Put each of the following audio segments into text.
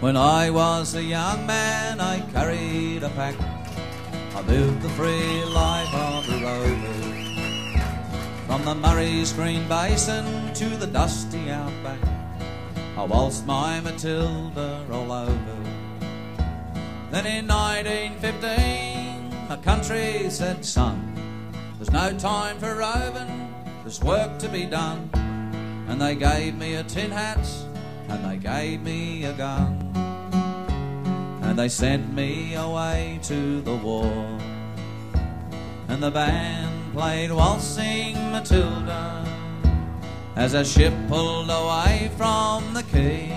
When I was a young man, I carried a pack. I lived the free life of a rover, from the Murray's green basin to the dusty outback. I waltzed my Matilda all over. Then in 1915, my country said, son, there's no time for roving, there's work to be done. And they gave me a tin hat, and they gave me a gun, and they sent me away to the war. And the band played Waltzing Matilda as our ship pulled away from the quay.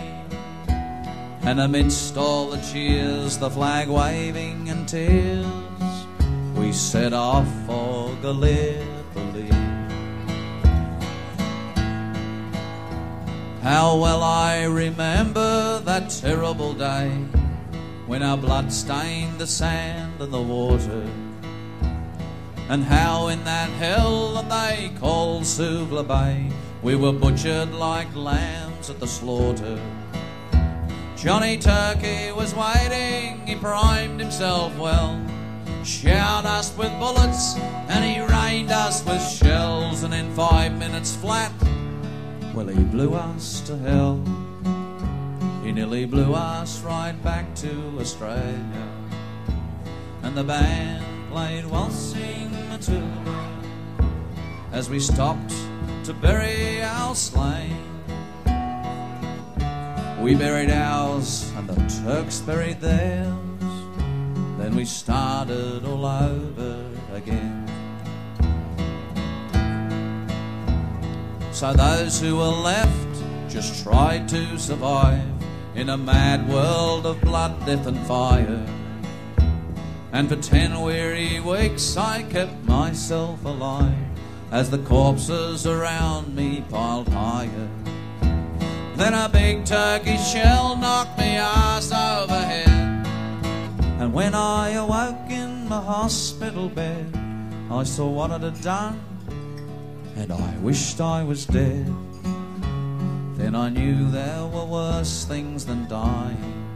And amidst all the cheers, the flag waving and tears, we set off for Gallipoli. How well I remember that terrible day when our blood stained the sand and the water, and how in that hell that they called Suvla Bay we were butchered like lambs at the slaughter. Johnny Turkey was waiting, he primed himself well, showered us with bullets and he rained us with shells, and in 5 minutes flat, well, he blew us to hell. He nearly blew us right back to Australia. And the band played Waltzing Matilda as we stopped to bury our slain. We buried ours and the Turks buried theirs. Then we started all over again. So those who were left just tried to survive in a mad world of blood, death and fire. And for 10 weary weeks I kept myself alive as the corpses around me piled higher. Then a big Turkish shell knocked me arse overhead, and when I awoke in my hospital bed, I saw what I'd have done, and I wished I was dead. Then I knew there were worse things than dying,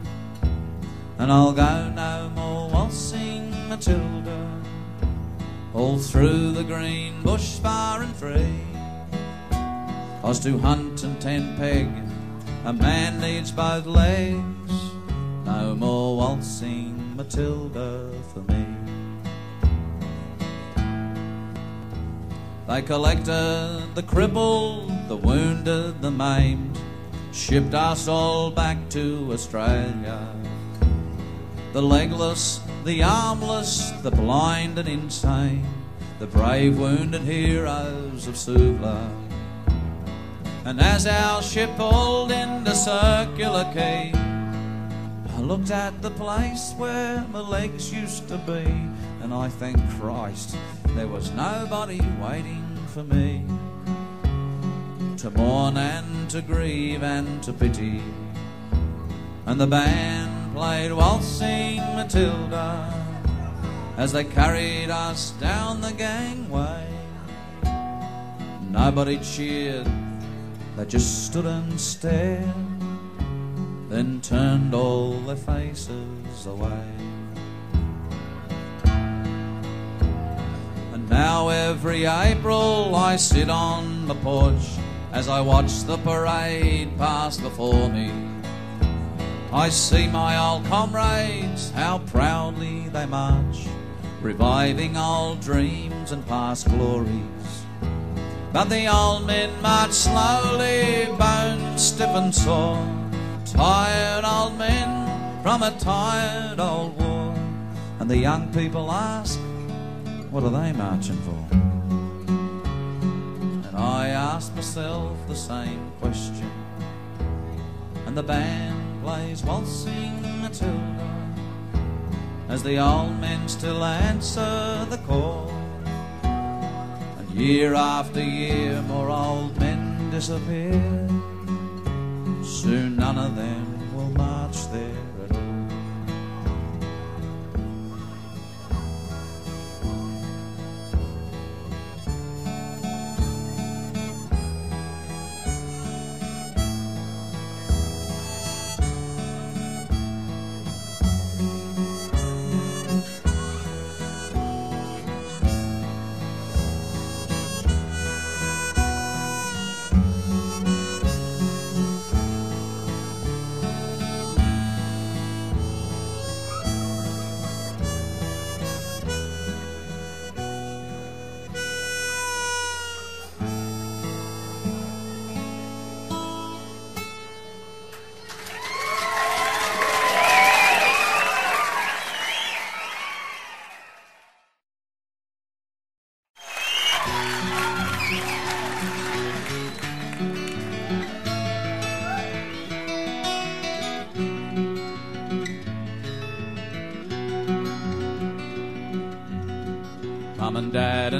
and I'll go no more waltzing Matilda all through the green bush far and free. 'Cause to hunt and tent peg a man needs both legs. No more waltzing Matilda for me. They collected the crippled, the wounded, the maimed, shipped us all back to Australia. The legless, the armless, the blind and insane, the brave wounded heroes of Suvla. And as our ship pulled into Circular Quay, I looked at the place where my legs used to be, and I thank Christ there was nobody waiting for me to mourn and to grieve and to pity. And the band played Waltzing Matilda as they carried us down the gangway. Nobody cheered, they just stood and stared, then turned all their faces away. And now every April I sit on my porch as I watch the parade pass before me. I see my old comrades, how proudly they march, reviving old dreams and past glories. But the old men march slowly, bone stiff and sore, tired old men from a tired old war. And the young people ask, what are they marching for? And I ask myself the same question. And the band plays Waltzing Matilda as the old men still answer the call. And year after year more old men disappear. Soon none of them will march there at all.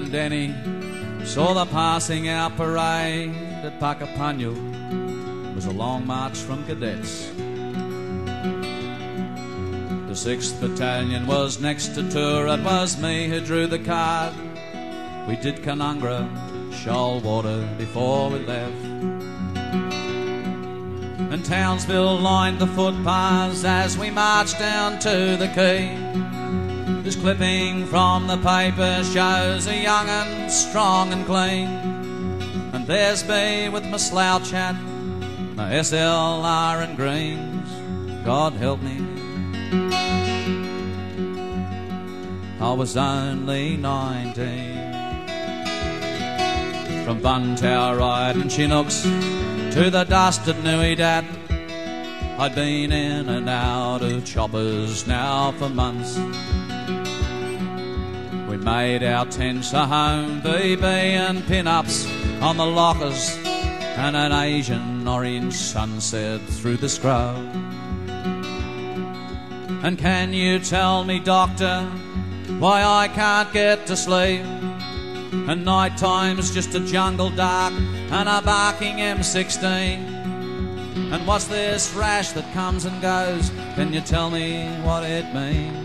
and Denny saw the passing out parade at Puckapunyal. It was a long march from cadets. The 6th Battalion was next to tour. It was me who drew the card. We did Canungra, Shoalwater before we left, and Townsville lined the footpaths as we marched down to the quay. This clipping from the paper shows a young and strong and clean, and there's me with my slouch hat, my SLR and greens. God help me, I was only 19. From Buntower Ride and Chinooks to the dusted Newey-Dat, I'd been in and out of choppers now for months. We made our tents a home, VB and pin-ups on the lockers, and an Asian orange sunset through the scrub. And can you tell me, doctor, why I can't get to sleep? And night time's just a jungle dark and a barking M16. And what's this rash that comes and goes? Can you tell me what it means?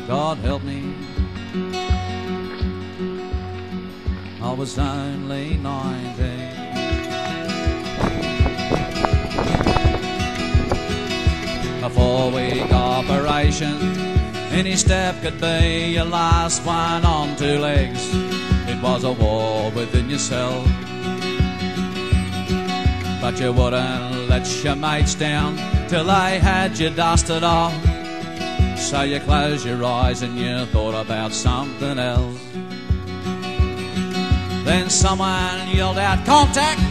God help me, I was only 19. A 4-week operation, any step could be your last one on 2 legs. It was a war within yourself, but you wouldn't let your mates down till they had you dusted off. So you closed your eyes and you thought about something else. Then someone yelled out, "Contact!"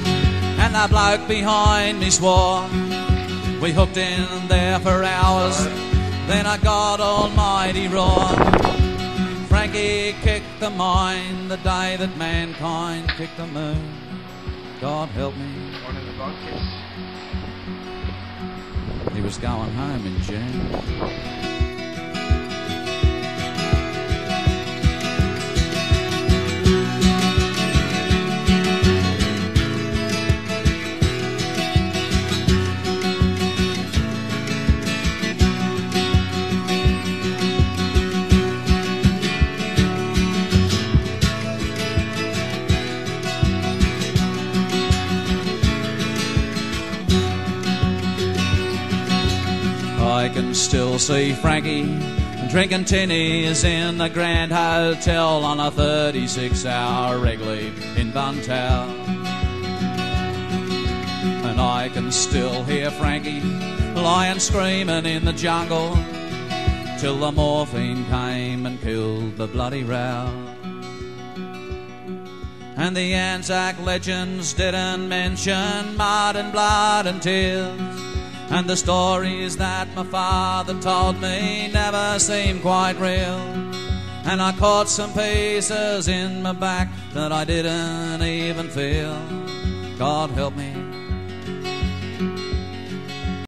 and the bloke behind me swore. We hooked in there for hours, then a God Almighty roar. Frankie kicked the mine the day that mankind kicked the moon. God help me, One of the bunkers. he was going home in June. I can still see Frankie drinking tinnies in the Grand Hotel on a 36-hour reg leave in Buntower. And I can still hear Frankie lying screaming in the jungle till the morphine came and killed the bloody row. And the Anzac legends didn't mention mud and blood and tears, and the stories that my father told me never seemed quite real. And I caught some pieces in my back that I didn't even feel. God help me,